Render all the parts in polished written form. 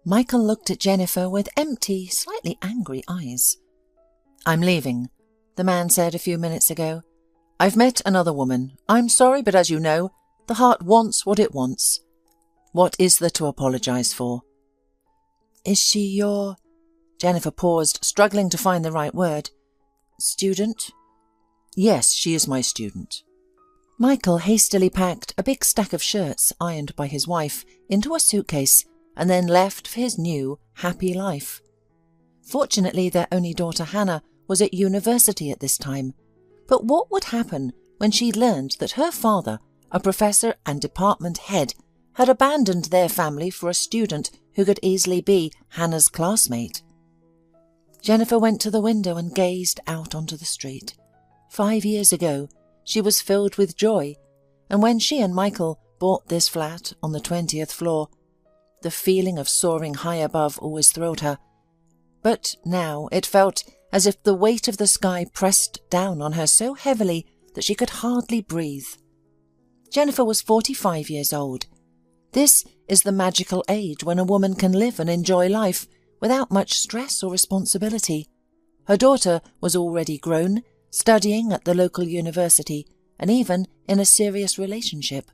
Michael looked at Jennifer with empty, slightly angry eyes. "I'm leaving," the man said a few minutes ago. "I've met another woman. I'm sorry, but as you know, the heart wants what it wants. What is there to apologize for?" "Is she your—" Jennifer paused, struggling to find the right word. "Student?" "Yes, she is my student." Michael hastily packed a big stack of shirts, ironed by his wife, into a suitcase and then left for his new, happy life. Fortunately, their only daughter Hannah was at university at this time. But what would happen when she learned that her father, a professor and department head, had abandoned their family for a student who could easily be Hannah's classmate? Jennifer went to the window and gazed out onto the street. 5 years ago, she was filled with joy, and when she and Michael bought this flat on the 20th floor, the feeling of soaring high above always thrilled her. But now it felt as if the weight of the sky pressed down on her so heavily that she could hardly breathe. Jennifer was 45 years old. This is the magical age when a woman can live and enjoy life without much stress or responsibility. Her daughter was already grown, studying at the local university, and even in a serious relationship.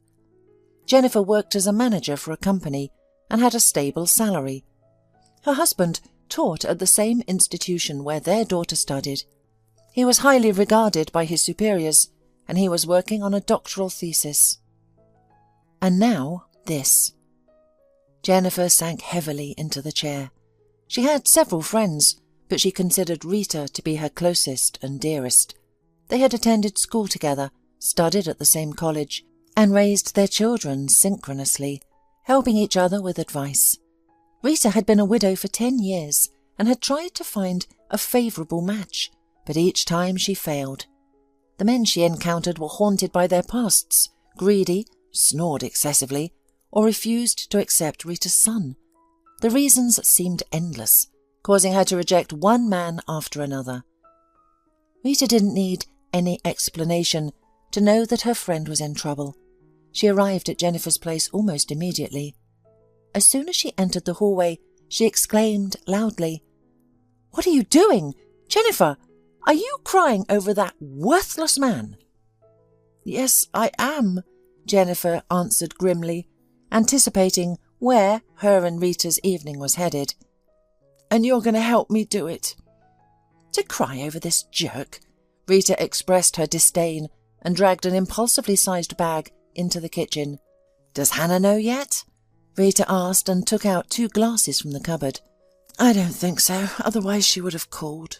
Jennifer worked as a manager for a company and had a stable salary. Her husband taught at the same institution where their daughter studied. He was highly regarded by his superiors, and he was working on a doctoral thesis. And now this. Jennifer sank heavily into the chair. She had several friends, but she considered Rita to be her closest and dearest. They had attended school together, studied at the same college, and raised their children synchronously, helping each other with advice. Rita had been a widow for 10 years and had tried to find a favourable match, but each time she failed. The men she encountered were haunted by their pasts, greedy, snored excessively, or refused to accept Rita's son. The reasons seemed endless, causing her to reject one man after another. Rita didn't need any explanation to know that her friend was in trouble. She arrived at Jennifer's place almost immediately. As soon as she entered the hallway, she exclaimed loudly, "What are you doing? Jennifer, are you crying over that worthless man?" "Yes, I am," Jennifer answered grimly, anticipating where her and Rita's evening was headed. "And you're going to help me do it?" "To cry over this jerk?" Rita expressed her disdain and dragged an impulsively sized bag into the kitchen. "Does Hannah know yet?" Rita asked and took out 2 glasses from the cupboard. "I don't think so, otherwise she would have called,"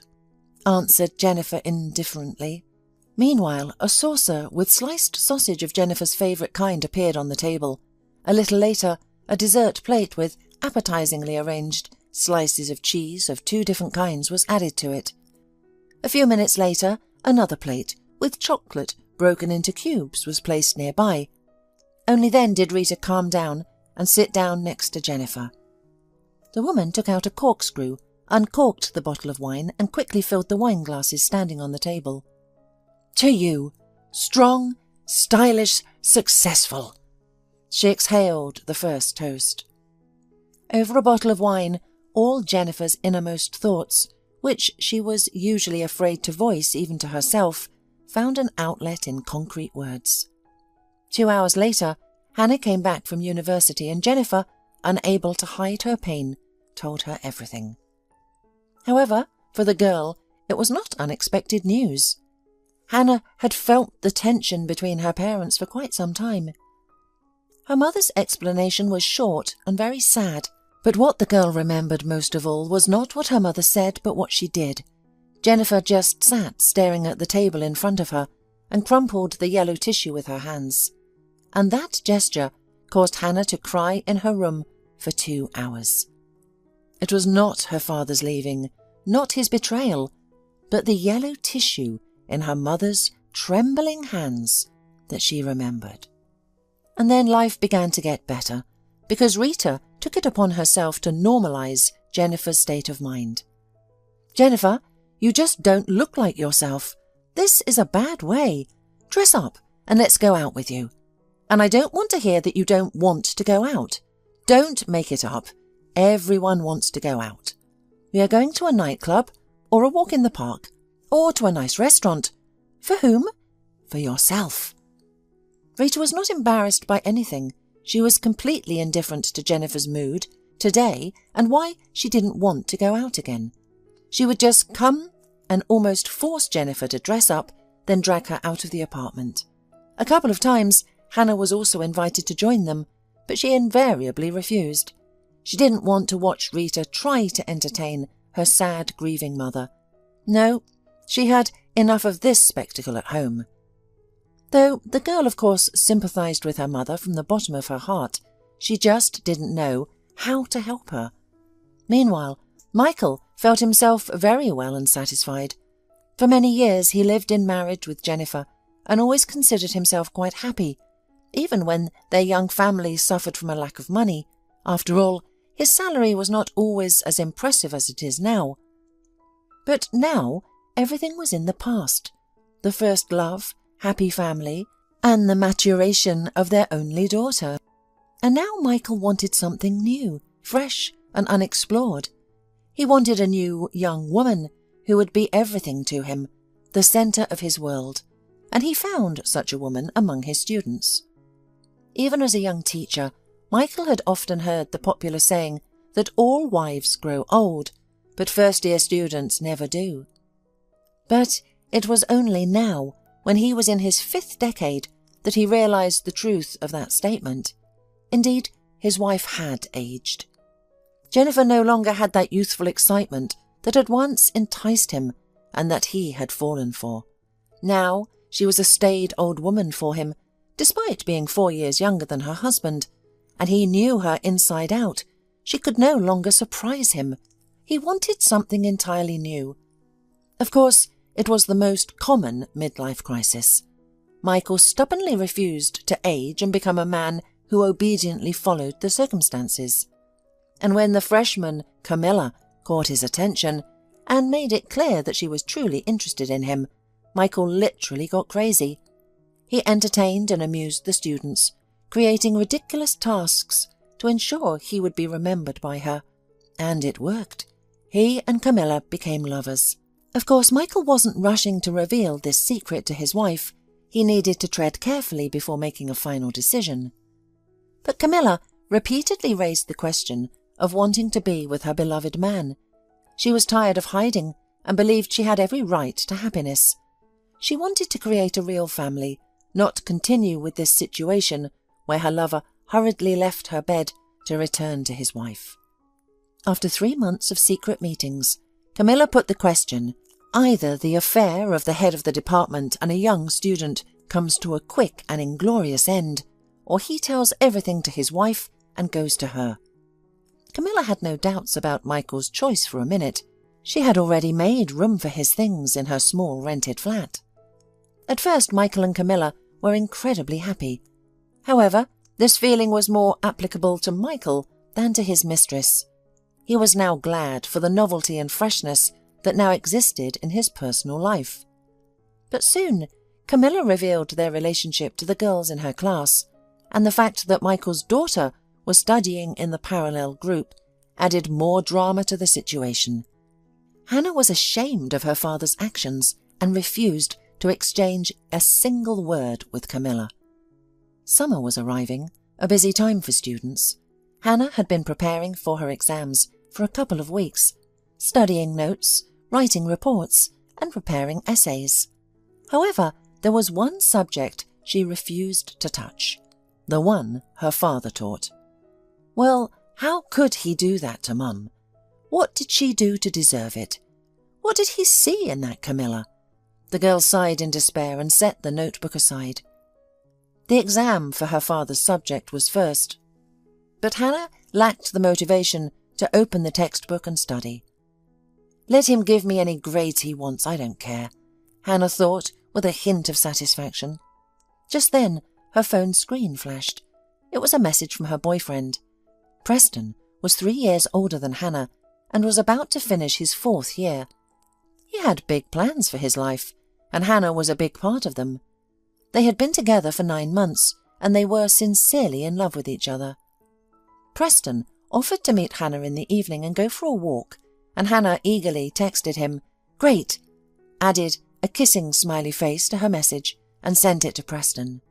answered Jennifer indifferently. Meanwhile, a saucer with sliced sausage of Jennifer's favourite kind appeared on the table. A little later, a dessert plate with appetizingly arranged slices of cheese of 2 different kinds was added to it. A few minutes later, another plate with chocolate broken into cubes was placed nearby. Only then did Rita calm down and sit down next to Jennifer. The woman took out a corkscrew, uncorked the bottle of wine, and quickly filled the wine glasses standing on the table. "To you, strong, stylish, successful." She exhaled the first toast. Over a bottle of wine, all Jennifer's innermost thoughts, which she was usually afraid to voice even to herself, found an outlet in concrete words. 2 hours later, Hannah came back from university and Jennifer, unable to hide her pain, told her everything. However, for the girl, it was not unexpected news. Hannah had felt the tension between her parents for quite some time. Her mother's explanation was short and very sad, but what the girl remembered most of all was not what her mother said but what she did. Jennifer just sat staring at the table in front of her and crumpled the yellow tissue with her hands. And that gesture caused Hannah to cry in her room for 2 hours. It was not her father's leaving, not his betrayal, but the yellow tissue in her mother's trembling hands that she remembered. And then life began to get better, because Rita took it upon herself to normalize Jennifer's state of mind. "Jennifer, you just don't look like yourself. This is a bad way. Dress up and let's go out with you. And I don't want to hear that you don't want to go out. Don't make it up. Everyone wants to go out. We are going to a nightclub, or a walk in the park, or to a nice restaurant. For whom? For yourself. Rita was not embarrassed by anything. She was completely indifferent to Jennifer's mood, today, and why she didn't want to go out again. She would just come and almost force Jennifer to dress up, then drag her out of the apartment. A couple of times, Hannah was also invited to join them, but she invariably refused. She didn't want to watch Rita try to entertain her sad, grieving mother. No, she had enough of this spectacle at home. Though the girl, of course, sympathized with her mother from the bottom of her heart, she just didn't know how to help her. Meanwhile, Michael felt himself very well and satisfied. For many years he lived in marriage with Jennifer and always considered himself quite happy, even when their young family suffered from a lack of money. After all, his salary was not always as impressive as it is now. But now everything was in the past. The first love, happy family, and the maturation of their only daughter. And now Michael wanted something new, fresh and unexplored. He wanted a new young woman who would be everything to him, the centre of his world, and he found such a woman among his students. Even as a young teacher, Michael had often heard the popular saying that all wives grow old, but first-year students never do. But it was only now, when he was in his 5th decade, that he realized the truth of that statement. Indeed, his wife had aged. Jennifer no longer had that youthful excitement that had once enticed him and that he had fallen for. Now she was a staid old woman for him, despite being 4 years younger than her husband, and he knew her inside out. She could no longer surprise him. He wanted something entirely new. Of course, it was the most common midlife crisis. Michael stubbornly refused to age and become a man who obediently followed the circumstances. And when the freshman, Camilla, caught his attention and made it clear that she was truly interested in him, Michael literally got crazy. He entertained and amused the students, creating ridiculous tasks to ensure he would be remembered by her. And it worked. He and Camilla became lovers. Of course, Michael wasn't rushing to reveal this secret to his wife. He needed to tread carefully before making a final decision. But Camilla repeatedly raised the question of wanting to be with her beloved man. She was tired of hiding and believed she had every right to happiness. She wanted to create a real family, not continue with this situation where her lover hurriedly left her bed to return to his wife. After 3 months of secret meetings, Camilla put the question: either the affair of the head of the department and a young student comes to a quick and inglorious end, or he tells everything to his wife and goes to her. Camilla had no doubts about Michael's choice for a minute. She had already made room for his things in her small rented flat. At first, Michael and Camilla were incredibly happy. However, this feeling was more applicable to Michael than to his mistress. He was now glad for the novelty and freshness that now existed in his personal life. But soon, Camilla revealed their relationship to the girls in her class, and the fact that Michael's daughter was studying in the parallel group added more drama to the situation. Hannah was ashamed of her father's actions and refused to exchange a single word with Camilla. Summer was arriving, a busy time for students. Hannah had been preparing for her exams for a couple of weeks, studying notes, writing reports, and preparing essays. However, there was one subject she refused to touch, the one her father taught. Well, how could he do that to Mum? What did she do to deserve it? What did he see in that Camilla? The girl sighed in despair and set the notebook aside. The exam for her father's subject was first, but Hannah lacked the motivation to open the textbook and study. Let him give me any grades he wants, I don't care, Hannah thought with a hint of satisfaction. Just then, her phone screen flashed. It was a message from her boyfriend. Preston was 3 years older than Hannah and was about to finish his 4th year. He had big plans for his life, and Hannah was a big part of them. They had been together for 9 months, and they were sincerely in love with each other. Preston offered to meet Hannah in the evening and go for a walk, and Hannah eagerly texted him, "Great," added a kissing smiley face to her message, and sent it to Preston.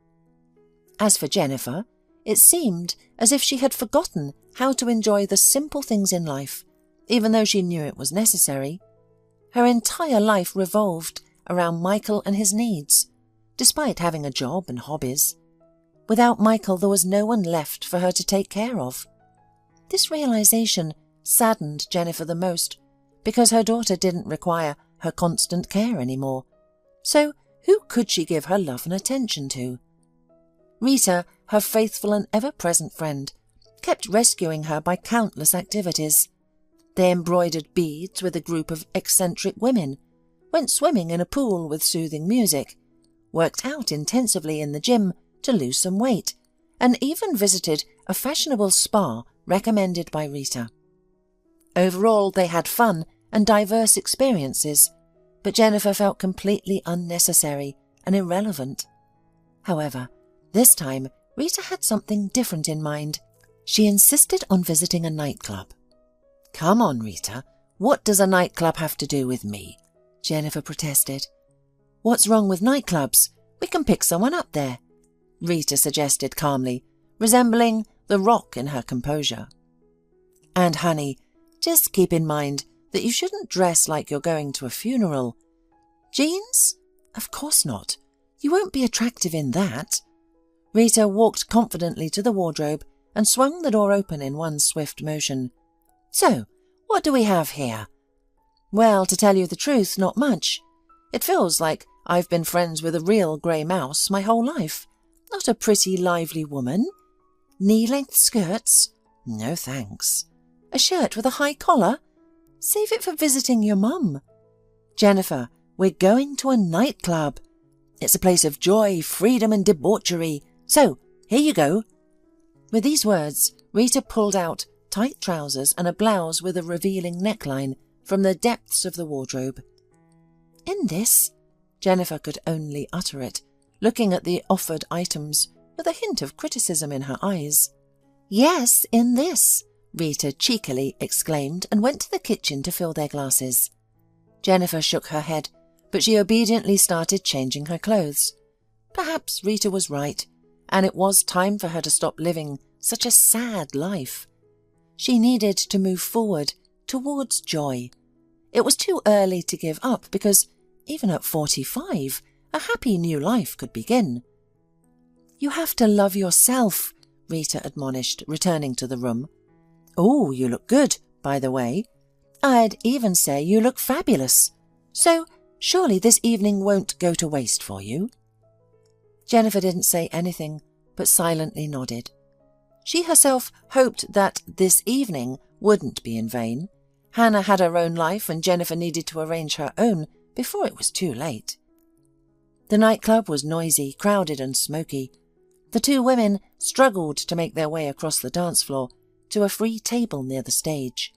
As for Jennifer, it seemed as if she had forgotten how to enjoy the simple things in life, even though she knew it was necessary. Her entire life revolved around Michael and his needs, despite having a job and hobbies. Without Michael, there was no one left for her to take care of. This realization saddened Jennifer the most, because her daughter didn't require her constant care anymore. So who could she give her love and attention to? Rita, her faithful and ever-present friend, kept rescuing her by countless activities. They embroidered beads with a group of eccentric women, went swimming in a pool with soothing music, worked out intensively in the gym to lose some weight, and even visited a fashionable spa recommended by Rita. Overall, they had fun and diverse experiences, but Jennifer felt completely unnecessary and irrelevant. However, this time Rita had something different in mind. She insisted on visiting a nightclub. "Come on, Rita, what does a nightclub have to do with me?" Jennifer protested. "What's wrong with nightclubs? We can pick someone up there," Rita suggested calmly, resembling the Rock in her composure. "And honey, just keep in mind that you shouldn't dress like you're going to a funeral. Jeans? Of course not. You won't be attractive in that." Rita walked confidently to the wardrobe and swung the door open in one swift motion. "So, what do we have here?" "Well, to tell you the truth, not much. It feels like I've been friends with a real grey mouse my whole life. Not a pretty, lively woman. Knee-length skirts? No thanks. A shirt with a high collar? Save it for visiting your mum. Jennifer, we're going to a nightclub. It's a place of joy, freedom and debauchery. So, here you go." With these words, Rita pulled out tight trousers and a blouse with a revealing neckline from the depths of the wardrobe. "In this?" Jennifer could only utter it, looking at the offered items with a hint of criticism in her eyes. "Yes, in this," Rita cheekily exclaimed and went to the kitchen to fill their glasses. Jennifer shook her head, but she obediently started changing her clothes. Perhaps Rita was right, and it was time for her to stop living such a sad life. She needed to move forward towards joy. It was too early to give up because, even at 45, a happy new life could begin. "You have to love yourself," Rita admonished, returning to the room. "Oh, you look good, by the way. I'd even say you look fabulous. So, surely this evening won't go to waste for you?" Jennifer didn't say anything, but silently nodded. She herself hoped that this evening wouldn't be in vain. Hannah had her own life and Jennifer needed to arrange her own before it was too late. The nightclub was noisy, crowded and smoky. The two women struggled to make their way across the dance floor to a free table near the stage.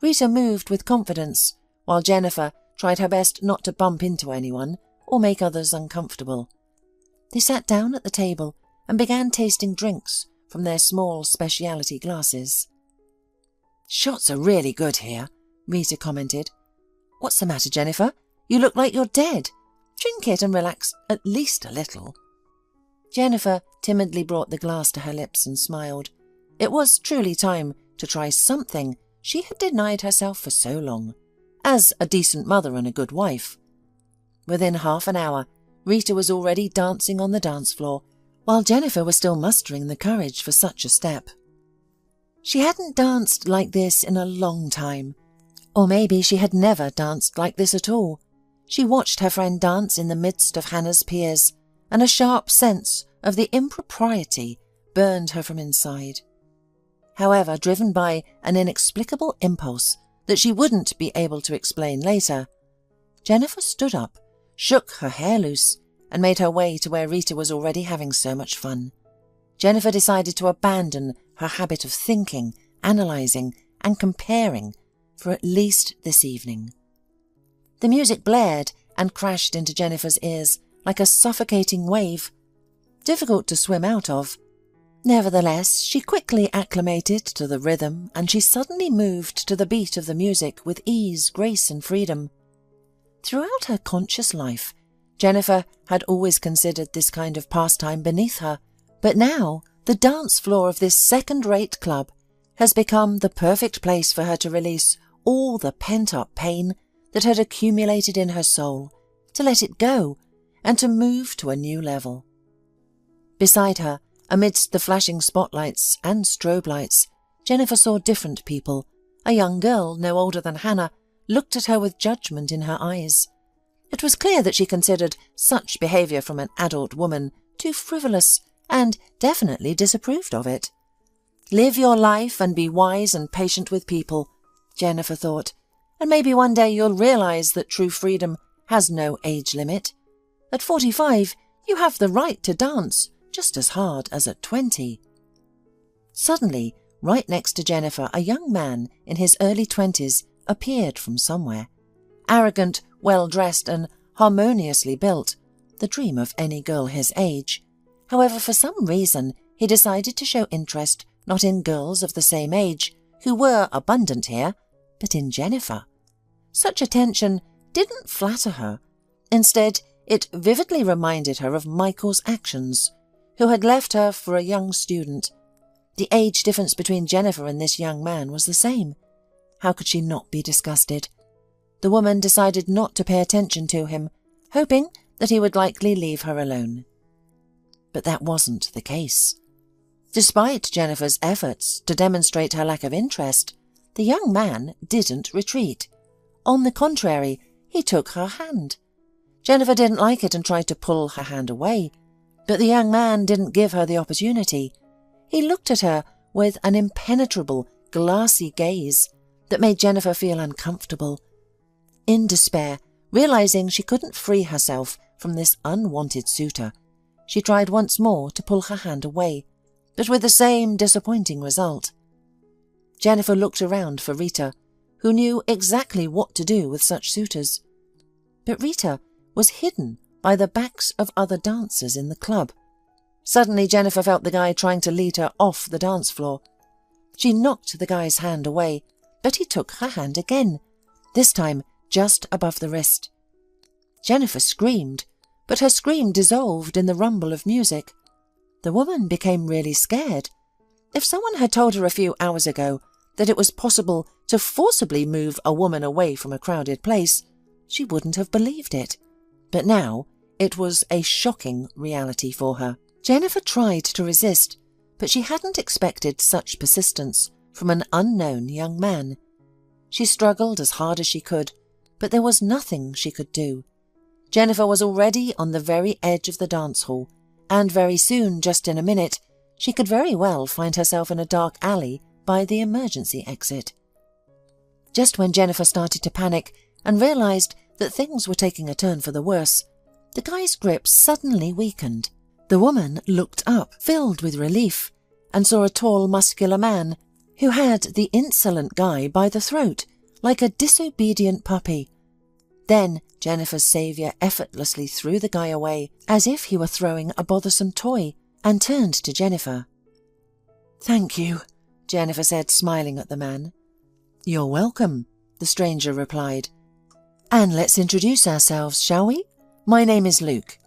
Rita moved with confidence, while Jennifer tried her best not to bump into anyone or make others uncomfortable. They sat down at the table and began tasting drinks from their small specialty glasses. "Shots are really good here," Rita commented. "What's the matter, Jennifer? You look like you're dead. Drink it and relax at least a little." Jennifer timidly brought the glass to her lips and smiled. It was truly time to try something she had denied herself for so long, as a decent mother and a good wife. Within half an hour, Rita was already dancing on the dance floor, while Jennifer was still mustering the courage for such a step. She hadn't danced like this in a long time, or maybe she had never danced like this at all. She watched her friend dance in the midst of Hannah's peers, and a sharp sense of the impropriety burned her from inside. However, driven by an inexplicable impulse that she wouldn't be able to explain later, Jennifer stood up, shook her hair loose, and made her way to where Rita was already having so much fun. Jennifer decided to abandon her habit of thinking, analysing, and comparing for at least this evening. The music blared and crashed into Jennifer's ears like a suffocating wave, difficult to swim out of. Nevertheless, she quickly acclimated to the rhythm, and she suddenly moved to the beat of the music with ease, grace, and freedom. Throughout her conscious life, Jennifer had always considered this kind of pastime beneath her, but now the dance floor of this second-rate club has become the perfect place for her to release all the pent-up pain that had accumulated in her soul, to let it go, and to move to a new level. Beside her, amidst the flashing spotlights and strobe lights, Jennifer saw different people. A young girl, no older than Hannah, looked at her with judgment in her eyes. It was clear that she considered such behaviour from an adult woman too frivolous, and definitely disapproved of it. Live your life and be wise and patient with people, Jennifer thought, and maybe one day you'll realise that true freedom has no age limit. At 45, you have the right to dance just as hard as at 20. Suddenly, right next to Jennifer, a young man in his early 20s appeared from somewhere. Arrogant, well-dressed and harmoniously built, the dream of any girl his age. However, for some reason, he decided to show interest not in girls of the same age, who were abundant here, but in Jennifer. Such attention didn't flatter her. Instead, it vividly reminded her of Michael's actions, who had left her for a young student. The age difference between Jennifer and this young man was the same. How could she not be disgusted? The woman decided not to pay attention to him, hoping that he would likely leave her alone. But that wasn't the case. Despite Jennifer's efforts to demonstrate her lack of interest, the young man didn't retreat. On the contrary, he took her hand. Jennifer didn't like it and tried to pull her hand away, but the young man didn't give her the opportunity. He looked at her with an impenetrable, glassy gaze that made Jennifer feel uncomfortable. In despair, realizing she couldn't free herself from this unwanted suitor, she tried once more to pull her hand away, but with the same disappointing result. Jennifer looked around for Rita, who knew exactly what to do with such suitors. But Rita was hidden by the backs of other dancers in the club. Suddenly Jennifer felt the guy trying to lead her off the dance floor. She knocked the guy's hand away, but he took her hand again, this time just above the wrist. Jennifer screamed, but her scream dissolved in the rumble of music. The woman became really scared. If someone had told her a few hours ago that it was possible to forcibly move a woman away from a crowded place, she wouldn't have believed it. But now it was a shocking reality for her. Jennifer tried to resist, but she hadn't expected such persistence from an unknown young man. She struggled as hard as she could, but there was nothing she could do. Jennifer was already on the very edge of the dance hall, and very soon, just in a minute, she could very well find herself in a dark alley by the emergency exit. Just when Jennifer started to panic and realized that things were taking a turn for the worse, the guy's grip suddenly weakened. The woman looked up, filled with relief, and saw a tall, muscular man who had the insolent guy by the throat, like a disobedient puppy. Then Jennifer's saviour effortlessly threw the guy away, as if he were throwing a bothersome toy, and turned to Jennifer. "Thank you," Jennifer said, smiling at the man. "You're welcome," the stranger replied. "And let's introduce ourselves, shall we? My name is Luke."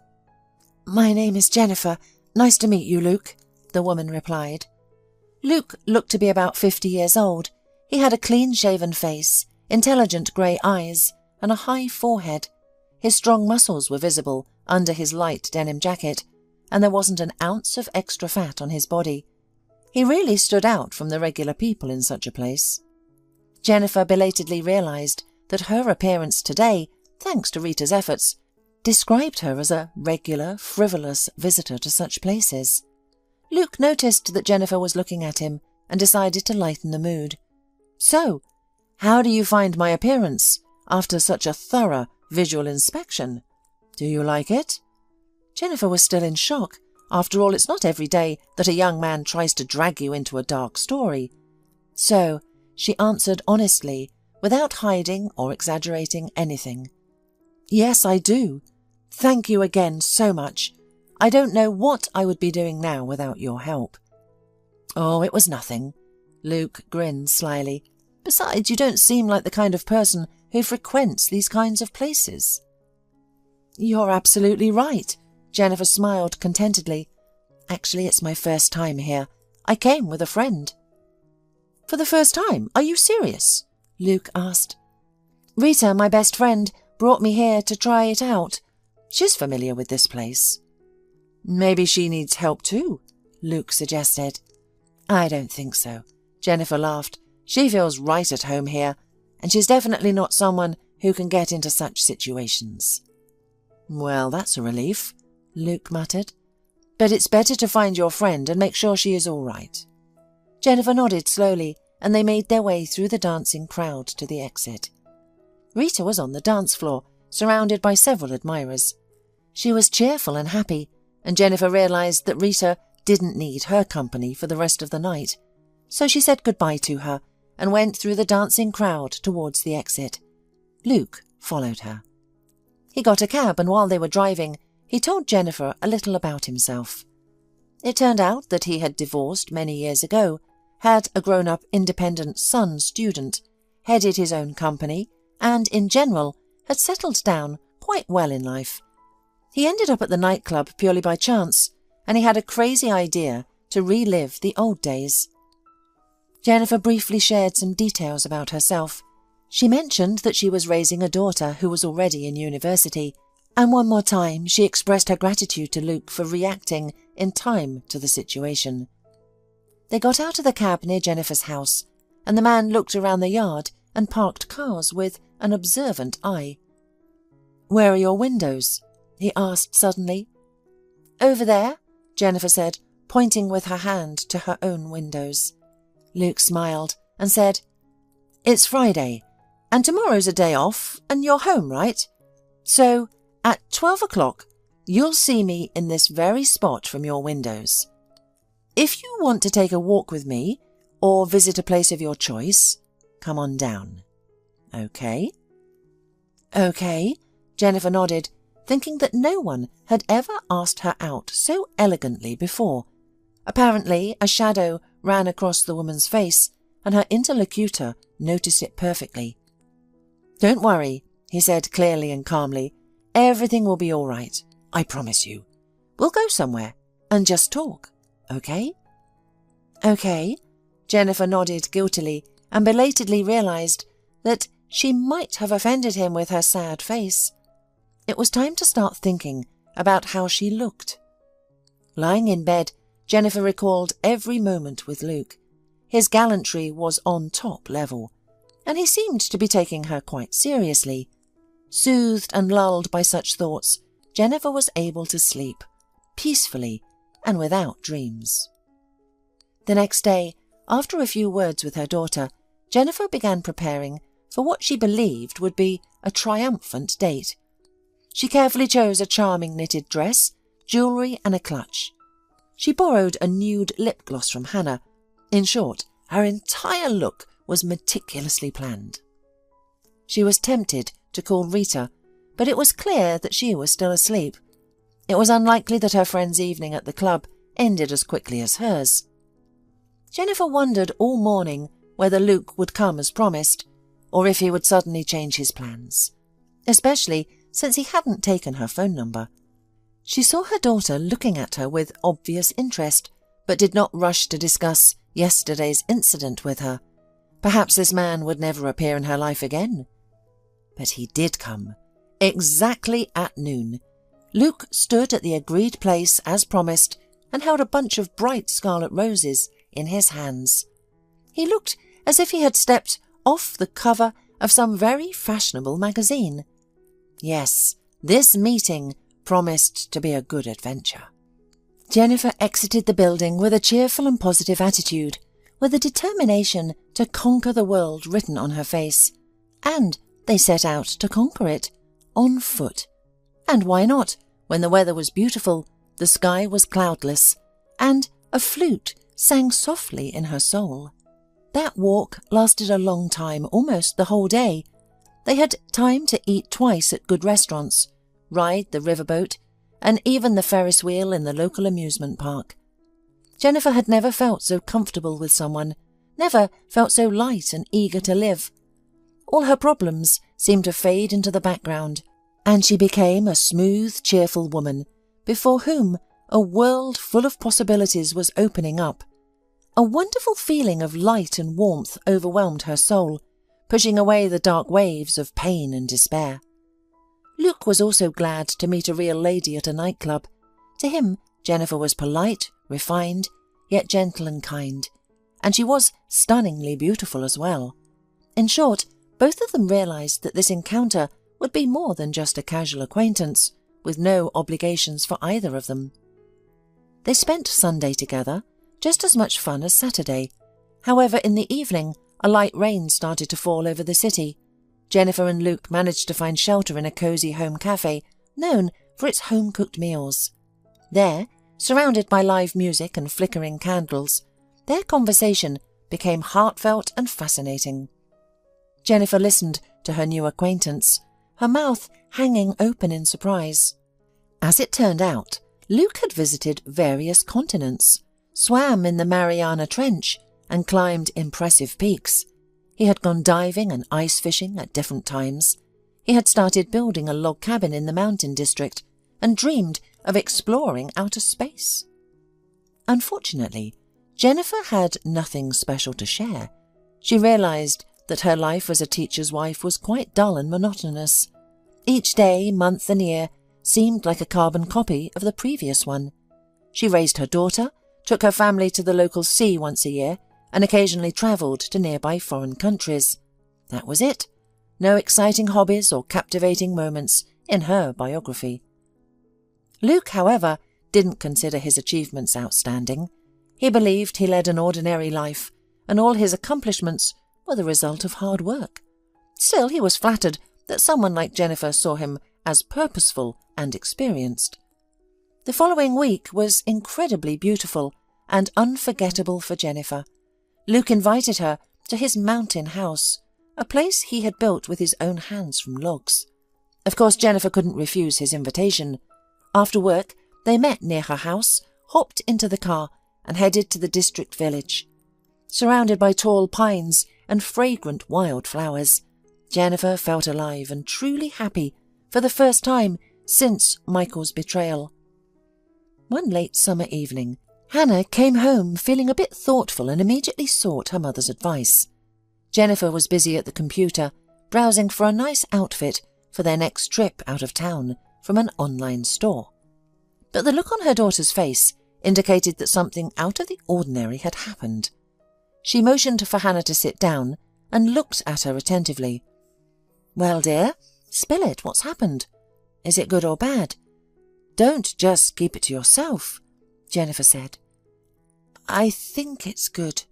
"My name is Jennifer. Nice to meet you, Luke," the woman replied. Luke looked to be about 50 years old. He had a clean-shaven face, intelligent grey eyes, and a high forehead. His strong muscles were visible under his light denim jacket, and there wasn't an ounce of extra fat on his body. He really stood out from the regular people in such a place. Jennifer belatedly realized that her appearance today, thanks to Rita's efforts, described her as a regular, frivolous visitor to such places. Luke noticed that Jennifer was looking at him and decided to lighten the mood. "So, how do you find my appearance after such a thorough visual inspection? Do you like it?" Jennifer was still in shock. After all, it's not every day that a young man tries to drag you into a dark story. So she answered honestly, without hiding or exaggerating anything. "Yes, I do. Thank you again so much. I don't know what I would be doing now without your help." Oh, it was nothing. Luke grinned slyly. Besides, you don't seem like the kind of person who frequents these kinds of places. You're absolutely right. Jennifer smiled contentedly. Actually, it's my first time here. I came with a friend. For the first time? Are you serious? Luke asked. Rita, my best friend, brought me here to try it out. She's familiar with this place. Maybe she needs help too, Luke suggested. I don't think so. Jennifer laughed. She feels right at home here, and she's definitely not someone who can get into such situations. Well, that's a relief, Luke muttered. But it's better to find your friend and make sure she is all right. Jennifer nodded slowly, and they made their way through the dancing crowd to the exit. Rita was on the dance floor, surrounded by several admirers. She was cheerful and happy, and Jennifer realized that Rita didn't need her company for the rest of the night. So she said goodbye to her and went through the dancing crowd towards the exit. Luke followed her. He got a cab, and while they were driving, he told Jennifer a little about himself. It turned out that he had divorced many years ago, had a grown-up independent son student, headed his own company, and, in general, had settled down quite well in life. He ended up at the nightclub purely by chance, and he had a crazy idea to relive the old days. Jennifer briefly shared some details about herself. She mentioned that she was raising a daughter who was already in university, and one more time she expressed her gratitude to Luke for reacting in time to the situation. They got out of the cab near Jennifer's house, and the man looked around the yard and parked cars with an observant eye. "Where are your windows?" he asked suddenly. "Over there," Jennifer said, pointing with her hand to her own windows. Luke smiled and said, "It's Friday, and tomorrow's a day off, and you're home, right? So, at 12 o'clock, you'll see me in this very spot from your windows. If you want to take a walk with me, or visit a place of your choice, come on down. Okay?" "Okay," Jennifer nodded, thinking that no one had ever asked her out so elegantly before. Apparently, a shadow ran across the woman's face, and her interlocutor noticed it perfectly. "Don't worry," he said clearly and calmly. "Everything will be all right. I promise you. We'll go somewhere and just talk, okay?" "Okay," Jennifer nodded guiltily and belatedly realized that she might have offended him with her sad face. It was time to start thinking about how she looked. Lying in bed, Jennifer recalled every moment with Luke. His gallantry was on top level, and he seemed to be taking her quite seriously. Soothed and lulled by such thoughts, Jennifer was able to sleep, peacefully and without dreams. The next day, after a few words with her daughter, Jennifer began preparing for what she believed would be a triumphant date. She carefully chose a charming knitted dress, jewellery and a clutch. She borrowed a nude lip gloss from Hannah. In short, her entire look was meticulously planned. She was tempted to call Rita, but it was clear that she was still asleep. It was unlikely that her friend's evening at the club ended as quickly as hers. Jennifer wondered all morning whether Luke would come as promised, or if he would suddenly change his plans, especially since he hadn't taken her phone number. She saw her daughter looking at her with obvious interest, but did not rush to discuss yesterday's incident with her. Perhaps this man would never appear in her life again. But he did come, exactly at noon. Luke stood at the agreed place as promised and held a bunch of bright scarlet roses in his hands. He looked as if he had stepped off the cover of some very fashionable magazine. Yes, this meeting promised to be a good adventure. Jennifer exited the building with a cheerful and positive attitude, with a determination to conquer the world written on her face. And they set out to conquer it, on foot. And why not, when the weather was beautiful, the sky was cloudless, and a flute sang softly in her soul. That walk lasted a long time, almost the whole day. They had time to eat twice at good restaurants, ride the riverboat, and even the Ferris wheel in the local amusement park. Jennifer had never felt so comfortable with someone, never felt so light and eager to live. All her problems seemed to fade into the background, and she became a smooth, cheerful woman before whom a world full of possibilities was opening up. A wonderful feeling of light and warmth overwhelmed her soul, pushing away the dark waves of pain and despair. Luke was also glad to meet a real lady at a nightclub. To him, Jennifer was polite, refined, yet gentle and kind, and she was stunningly beautiful as well. In short, both of them realized that this encounter would be more than just a casual acquaintance, with no obligations for either of them. They spent Sunday together, just as much fun as Saturday. However, in the evening, a light rain started to fall over the city. Jennifer and Luke managed to find shelter in a cosy home cafe, known for its home-cooked meals. There, surrounded by live music and flickering candles, their conversation became heartfelt and fascinating. Jennifer listened to her new acquaintance, her mouth hanging open in surprise. As it turned out, Luke had visited various continents, swam in the Mariana Trench, and climbed impressive peaks. He had gone diving and ice fishing at different times. He had started building a log cabin in the mountain district and dreamed of exploring outer space. Unfortunately, Jennifer had nothing special to share. She realized that her life as a teacher's wife was quite dull and monotonous. Each day, month and year seemed like a carbon copy of the previous one. She raised her daughter, took her family to the local sea once a year, and occasionally travelled to nearby foreign countries. That was it. No exciting hobbies or captivating moments in her biography. Luke, however, didn't consider his achievements outstanding. He believed he led an ordinary life, and all his accomplishments were the result of hard work. Still, he was flattered that someone like Jennifer saw him as purposeful and experienced. The following week was incredibly beautiful and unforgettable for Jennifer. Luke invited her to his mountain house, a place he had built with his own hands from logs. Of course, Jennifer couldn't refuse his invitation. After work, they met near her house, hopped into the car, and headed to the district village. Surrounded by tall pines and fragrant wildflowers, Jennifer felt alive and truly happy for the first time since Michael's betrayal. One late summer evening, Hannah came home feeling a bit thoughtful and immediately sought her mother's advice. Jennifer was busy at the computer, browsing for a nice outfit for their next trip out of town from an online store. But the look on her daughter's face indicated that something out of the ordinary had happened. She motioned for Hannah to sit down and looked at her attentively. "Well, dear, spill it. What's happened? Is it good or bad? Don't just keep it to yourself," Jennifer said. "I think it's good,"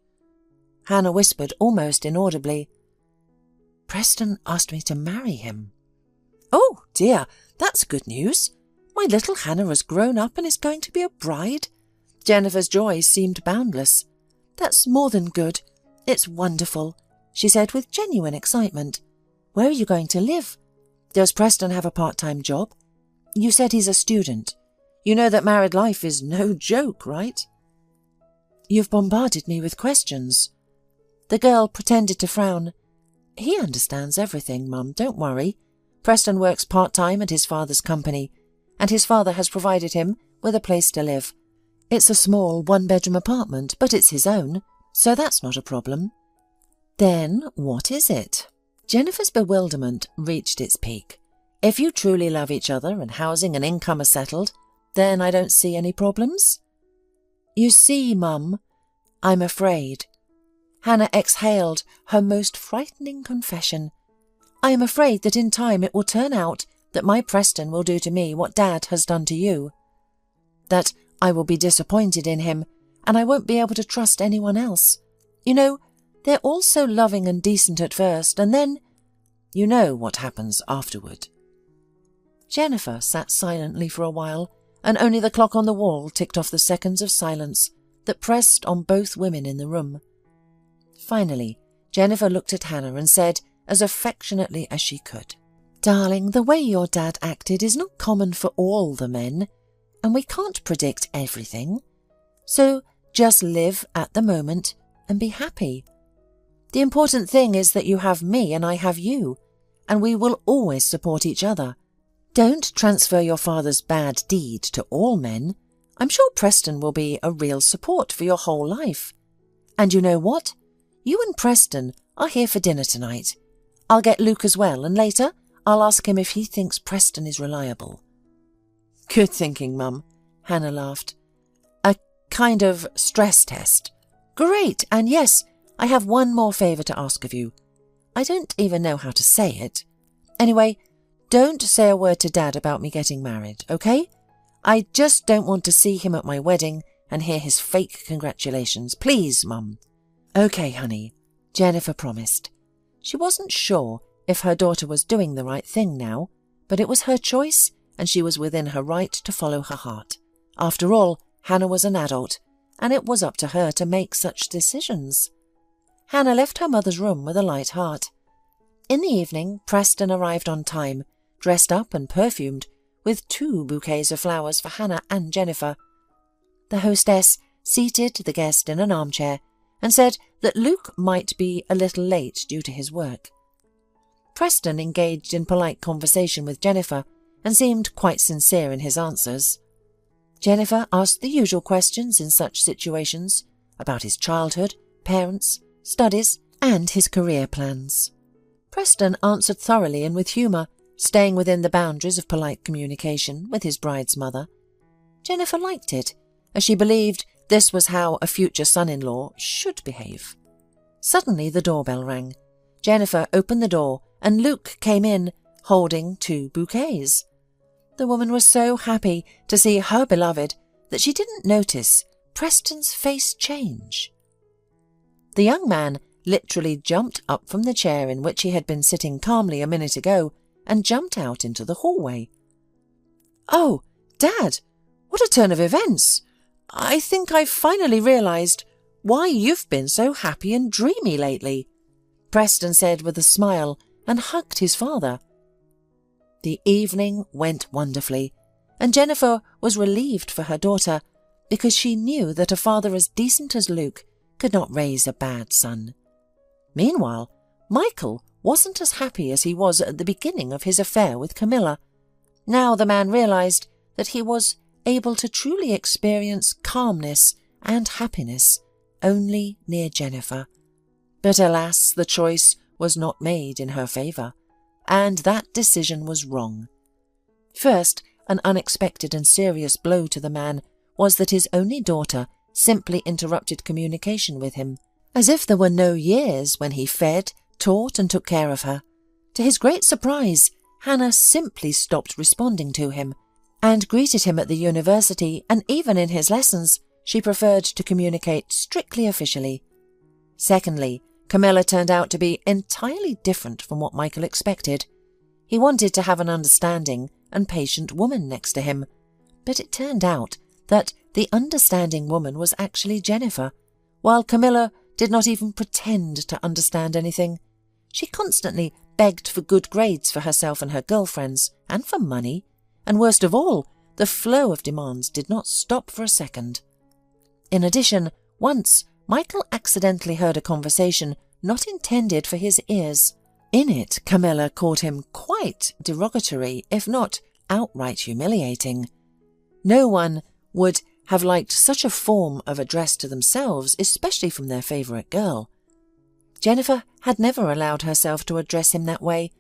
Hannah whispered almost inaudibly. "Preston asked me to marry him." "Oh, dear, that's good news. My little Hannah has grown up and is going to be a bride." Jennifer's joy seemed boundless. "That's more than good. It's wonderful," she said with genuine excitement. "Where are you going to live? Does Preston have a part-time job? You said he's a student. You know that married life is no joke, right?" "You've bombarded me with questions." The girl pretended to frown. "He understands everything, Mum, don't worry. Preston works part-time at his father's company, and his father has provided him with a place to live. It's a small one-bedroom apartment, but it's his own, so that's not a problem." "Then what is it?" Jennifer's bewilderment reached its peak. "If you truly love each other and housing and income are settled, then I don't see any problems." "You see, Mum, I'm afraid." Hannah exhaled her most frightening confession. "I am afraid that in time it will turn out that my Preston will do to me what Dad has done to you. That I will be disappointed in him, and I won't be able to trust anyone else. You know, they're all so loving and decent at first, and then you know what happens afterward." Jennifer sat silently for a while, and only the clock on the wall ticked off the seconds of silence that pressed on both women in the room. Finally, Jennifer looked at Hannah and said, as affectionately as she could, "Darling, the way your dad acted is not common for all the men, and we can't predict everything. So Just live at the moment and be happy. The important thing is that you have me and I have you, and we will always support each other. Don't transfer your father's bad deed to all men. I'm sure Preston will be a real support for your whole life. And you know what? You and Preston are here for dinner tonight. I'll get Luke as well, and later I'll ask him if he thinks Preston is reliable." "Good thinking, Mum," Hannah laughed. "A kind of stress test. Great, and yes, I have one more favour to ask of you. I don't even know how to say it. Anyway, don't say a word to Dad about me getting married, okay? I just don't want to see him at my wedding and hear his fake congratulations. Please, Mum." "Okay, honey," Jennifer promised. She wasn't sure if her daughter was doing the right thing now, but it was her choice and she was within her right to follow her heart. After all, Hannah was an adult, and it was up to her to make such decisions. Hannah left her mother's room with a light heart. In the evening, Preston arrived on time, dressed up and perfumed, with 2 bouquets of flowers for Hannah and Jennifer. The hostess seated the guest in an armchair and said that Luke might be a little late due to his work. Preston engaged in polite conversation with Jennifer and seemed quite sincere in his answers. Jennifer asked the usual questions in such situations about his childhood, parents, studies, and his career plans. Preston answered thoroughly and with humour, staying within the boundaries of polite communication with his bride's mother. Jennifer liked it, as she believed this was how a future son-in-law should behave. Suddenly the doorbell rang. Jennifer opened the door and Luke came in, holding 2 bouquets. The woman was so happy to see her beloved that she didn't notice Preston's face change. The young man literally jumped up from the chair in which he had been sitting calmly a minute ago and jumped out into the hallway. "Oh, Dad, what a turn of events! I think I've finally realised why you've been so happy and dreamy lately," Preston said with a smile and hugged his father. The evening went wonderfully, and Jennifer was relieved for her daughter because she knew that a father as decent as Luke could not raise a bad son. Meanwhile, Michael wasn't as happy as he was at the beginning of his affair with Camilla. Now the man realised that he was able to truly experience calmness and happiness only near Jennifer. But alas, the choice was not made in her favour, and that decision was wrong. First, an unexpected and serious blow to the man was that his only daughter simply interrupted communication with him, as if there were no years when he fed, taught and took care of her. To his great surprise, Hannah simply stopped responding to him and greeted him at the university, and even in his lessons she preferred to communicate strictly officially. Secondly, Camilla turned out to be entirely different from what Michael expected. He wanted to have an understanding and patient woman next to him, but it turned out that the understanding woman was actually Jennifer, while Camilla did not even pretend to understand anything. She constantly begged for good grades for herself and her girlfriends, and for money, and worst of all, the flow of demands did not stop for a second. In addition, once Michael accidentally heard a conversation not intended for his ears. In it, Camilla called him quite derogatory, if not outright humiliating. No one would have liked such a form of address to themselves, especially from their favourite girl. Jennifer had never allowed herself to address him that way,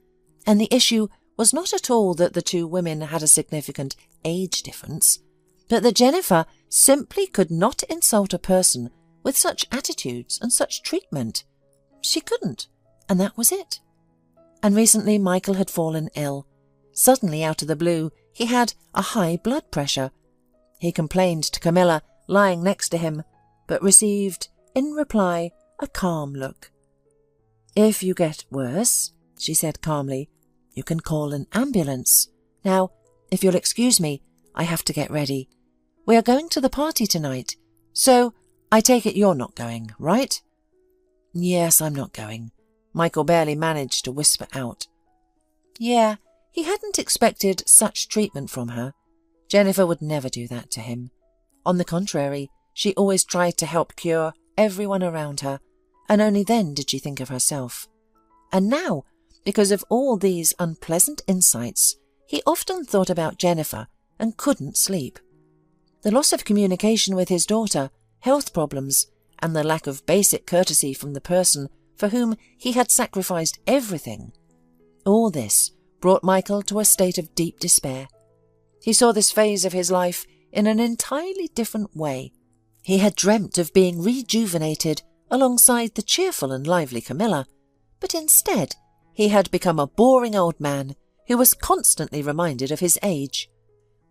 and the issue was not at all that the 2 women had a significant age difference, but that Jennifer simply could not insult a person with such attitudes and such treatment. She couldn't, and that was it. And recently Michael had fallen ill. Suddenly, out of the blue, he had a high blood pressure. He complained to Camilla, lying next to him, but received, in reply, a calm look. "If you get worse," she said calmly, "you can call an ambulance. Now, if you'll excuse me, I have to get ready. We are going to the party tonight, so I take it you're not going, right?" "Yes, I'm not going," Michael barely managed to whisper out. Yeah, he hadn't expected such treatment from her. Jennifer would never do that to him. On the contrary, she always tried to help cure everyone around her, and only then did she think of herself. And now, because of all these unpleasant insights, he often thought about Jennifer and couldn't sleep. The loss of communication with his daughter, health problems, and the lack of basic courtesy from the person for whom he had sacrificed everything. All this brought Michael to a state of deep despair. He saw this phase of his life in an entirely different way. He had dreamt of being rejuvenated alongside the cheerful and lively Camilla, but instead he had become a boring old man who was constantly reminded of his age.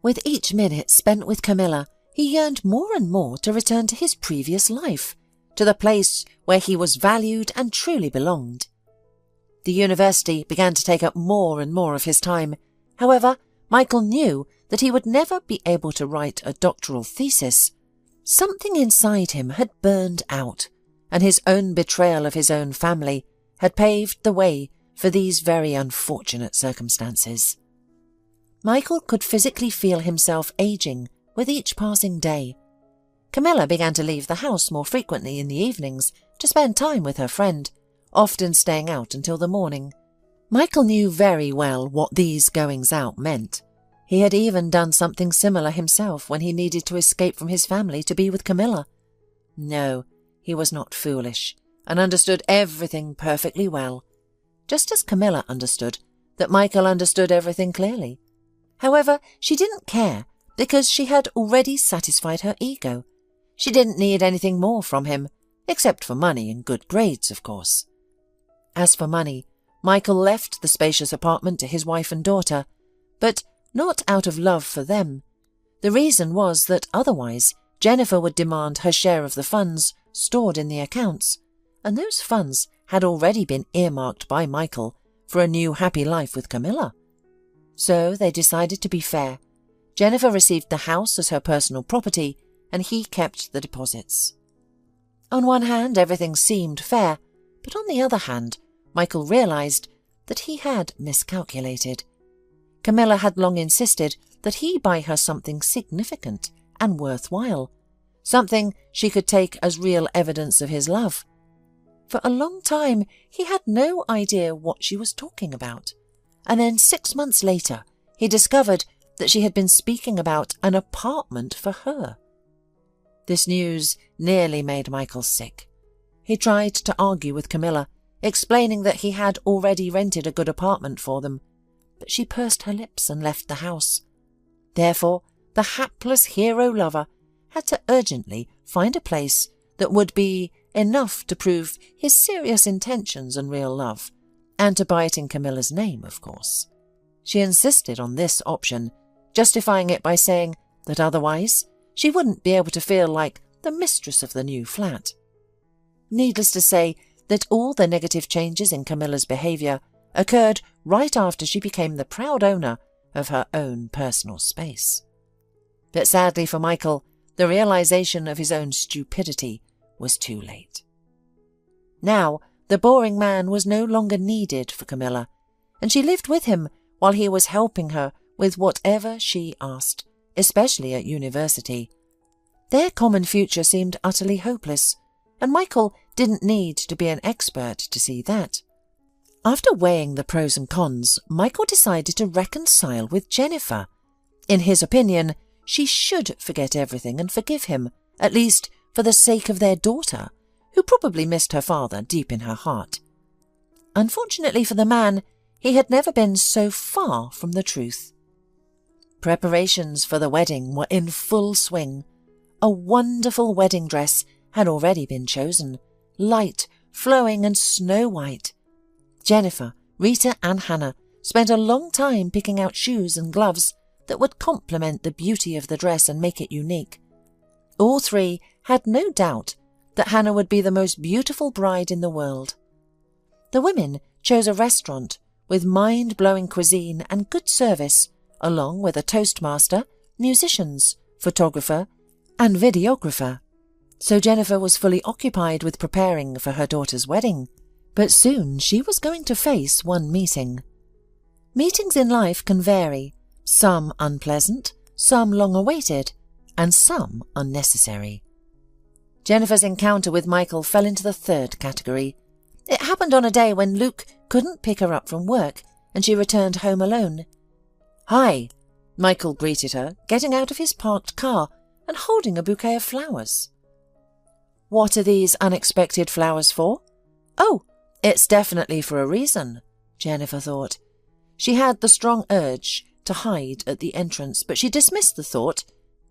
With each minute spent with Camilla, he yearned more and more to return to his previous life, to the place where he was valued and truly belonged. The university began to take up more and more of his time. However, Michael knew that he would never be able to write a doctoral thesis. Something inside him had burned out, and his own betrayal of his own family had paved the way for these very unfortunate circumstances. Michael could physically feel himself aging with each passing day. Camilla began to leave the house more frequently in the evenings to spend time with her friend, often staying out until the morning. Michael knew very well what these goings out meant. He had even done something similar himself when he needed to escape from his family to be with Camilla. No, he was not foolish, and understood everything perfectly well, just as Camilla understood that Michael understood everything clearly. However, she didn't care because she had already satisfied her ego. She didn't need anything more from him, except for money and good grades, of course. As for money, Michael left the spacious apartment to his wife and daughter, but not out of love for them. The reason was that otherwise Jennifer would demand her share of the funds stored in the accounts, and those funds had already been earmarked by Michael for a new happy life with Camilla. So they decided to be fair. Jennifer received the house as her personal property, and he kept the deposits. On one hand, everything seemed fair, but on the other hand, Michael realized that he had miscalculated. Camilla had long insisted that he buy her something significant and worthwhile, something she could take as real evidence of his love. For a long time, he had no idea what she was talking about, and then 6 months later, he discovered that she had been speaking about an apartment for her. This news nearly made Michael sick. He tried to argue with Camilla, explaining that he had already rented a good apartment for them, but she pursed her lips and left the house. Therefore, the hapless hero-lover had to urgently find a place that would be enough to prove his serious intentions and real love, and to buy it in Camilla's name, of course. She insisted on this option, justifying it by saying that otherwise she wouldn't be able to feel like the mistress of the new flat. Needless to say that all the negative changes in Camilla's behaviour occurred right after she became the proud owner of her own personal space. But sadly for Michael, the realization of his own stupidity was too late. Now, the boring man was no longer needed for Camilla, and she lived with him while he was helping her with whatever she asked, especially at university. Their common future seemed utterly hopeless, and Michael didn't need to be an expert to see that. After weighing the pros and cons, Michael decided to reconcile with Jennifer. In his opinion, she should forget everything and forgive him, at least for the sake of their daughter, who probably missed her father deep in her heart. Unfortunately for the man, he had never been so far from the truth. Preparations for the wedding were in full swing. A wonderful wedding dress had already been chosen, light, flowing and snow-white. Jennifer, Rita and Hannah spent a long time picking out shoes and gloves that would complement the beauty of the dress and make it unique. All three had no doubt that Hannah would be the most beautiful bride in the world. The women chose a restaurant with mind-blowing cuisine and good service, along with a toastmaster, musicians, photographer, and videographer. So Jennifer was fully occupied with preparing for her daughter's wedding, but soon she was going to face one meeting. Meetings in life can vary, some unpleasant, some long-awaited, and some unnecessary. Jennifer's encounter with Michael fell into the third category. It happened on a day when Luke couldn't pick her up from work and she returned home alone. "Hi," Michael greeted her, getting out of his parked car and holding a bouquet of flowers. "What are these unexpected flowers for?" "Oh, it's definitely for a reason," Jennifer thought. She had the strong urge to hide at the entrance, but she dismissed the thought,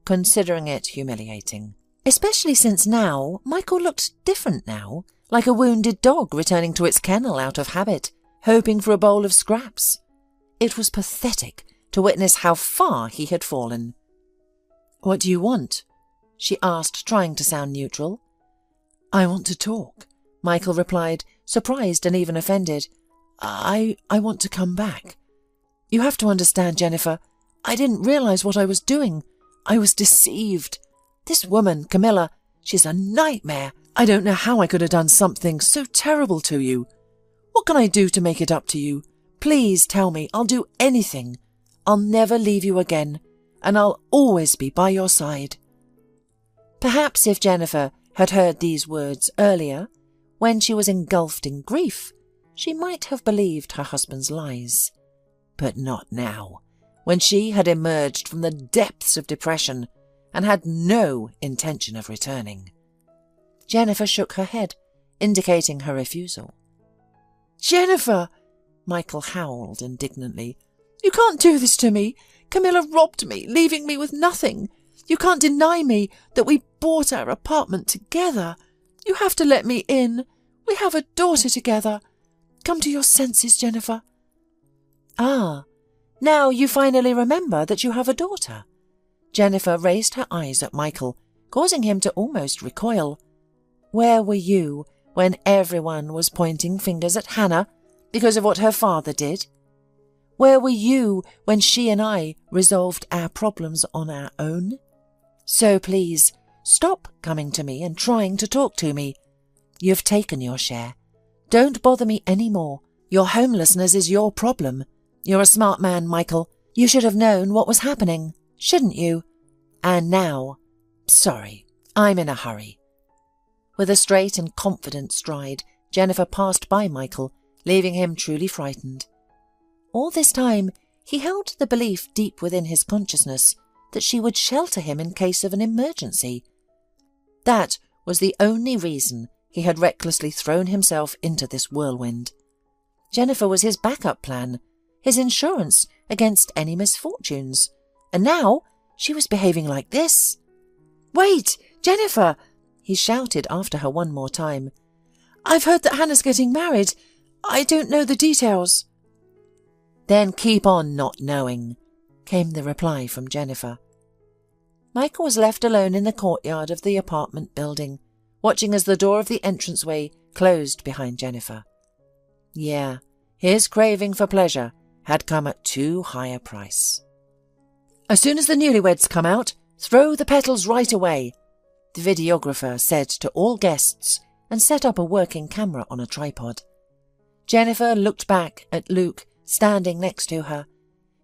considering it humiliating. Especially since now, Michael looked different now, like a wounded dog returning to its kennel out of habit, hoping for a bowl of scraps. It was pathetic to witness how far he had fallen. "What do you want?" she asked, trying to sound neutral. "I want to talk," Michael replied, surprised and even offended. I want to come back. You have to understand, Jennifer, I didn't realize what I was doing. I was deceived. This woman, Camilla, she's a nightmare. I don't know how I could have done something so terrible to you. What can I do to make it up to you? Please tell me. I'll do anything. I'll never leave you again, and I'll always be by your side. Perhaps if Jennifer had heard these words earlier, when she was engulfed in grief, she might have believed her husband's lies. But not now, when she had emerged from the depths of depression and had no intention of returning. Jennifer shook her head, indicating her refusal. "Jennifer!" Michael howled indignantly. "You can't do this to me. Camilla robbed me, leaving me with nothing. You can't deny me that we bought our apartment together. You have to let me in. We have a daughter together. Come to your senses, Jennifer." "Ah, now you finally remember that you have a daughter." Jennifer raised her eyes at Michael, causing him to almost recoil. "Where were you when everyone was pointing fingers at Hannah because of what her father did? Where were you when she and I resolved our problems on our own? So please, stop coming to me and trying to talk to me. You've taken your share. Don't bother me any more. Your homelessness is your problem. You're a smart man, Michael. You should have known what was happening, shouldn't you? And now, sorry, I'm in a hurry." With a straight and confident stride, Jennifer passed by Michael, leaving him truly frightened. All this time, he held the belief deep within his consciousness that she would shelter him in case of an emergency. That was the only reason he had recklessly thrown himself into this whirlwind. Jennifer was his backup plan, his insurance against any misfortunes, and now she was behaving like this. "Wait, Jennifer!" he shouted after her one more time. "I've heard that Hannah's getting married. I don't know the details." "Then keep on not knowing," came the reply from Jennifer. Michael was left alone in the courtyard of the apartment building, watching as the door of the entranceway closed behind Jennifer. Yeah, his craving for pleasure had come at too high a price. "As soon as the newlyweds come out, throw the petals right away," the videographer said to all guests and set up a working camera on a tripod. Jennifer looked back at Luke standing next to her.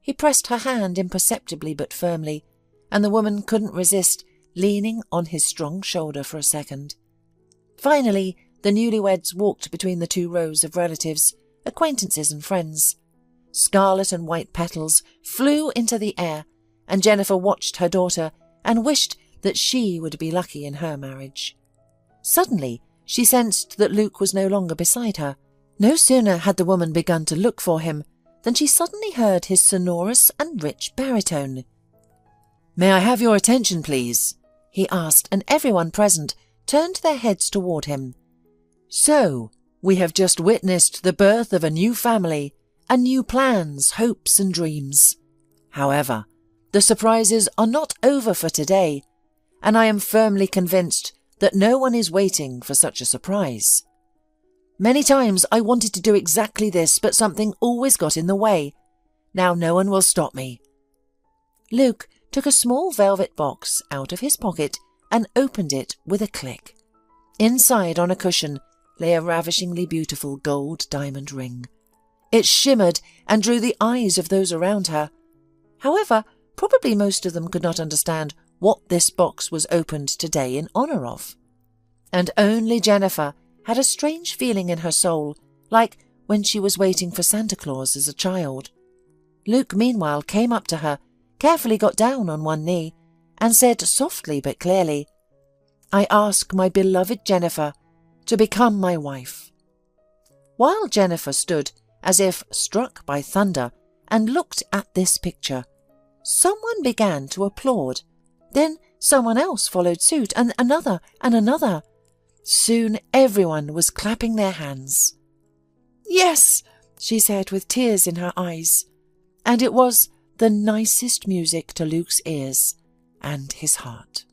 He pressed her hand imperceptibly but firmly, and the woman couldn't resist leaning on his strong shoulder for a second. Finally, the newlyweds walked between the two rows of relatives, acquaintances and friends. Scarlet and white petals flew into the air, and Jennifer watched her daughter and wished that she would be lucky in her marriage. Suddenly, she sensed that Luke was no longer beside her. No sooner had the woman begun to look for him than she suddenly heard his sonorous and rich baritone. "May I have your attention, please?" he asked, and everyone present turned their heads toward him. "So, we have just witnessed the birth of a new family, and new plans, hopes and dreams. However, the surprises are not over for today, and I am firmly convinced that no one is waiting for such a surprise. Many times I wanted to do exactly this, but something always got in the way. Now no one will stop me." Luke took a small velvet box out of his pocket and opened it with a click. Inside, on a cushion, lay a ravishingly beautiful gold diamond ring. It shimmered and drew the eyes of those around her. However, probably most of them could not understand what this box was opened today in honour of. and only Jennifer had a strange feeling in her soul, like when she was waiting for Santa Claus as a child. Luke meanwhile came up to her, carefully got down on one knee, and said softly but clearly, "I ask my beloved Jennifer to become my wife." While Jennifer stood as if struck by thunder and looked at this picture, someone began to applaud. Then someone else followed suit, and another and another. Soon everyone was clapping their hands. "Yes," she said with tears in her eyes, and it was the nicest music to Luke's ears and his heart.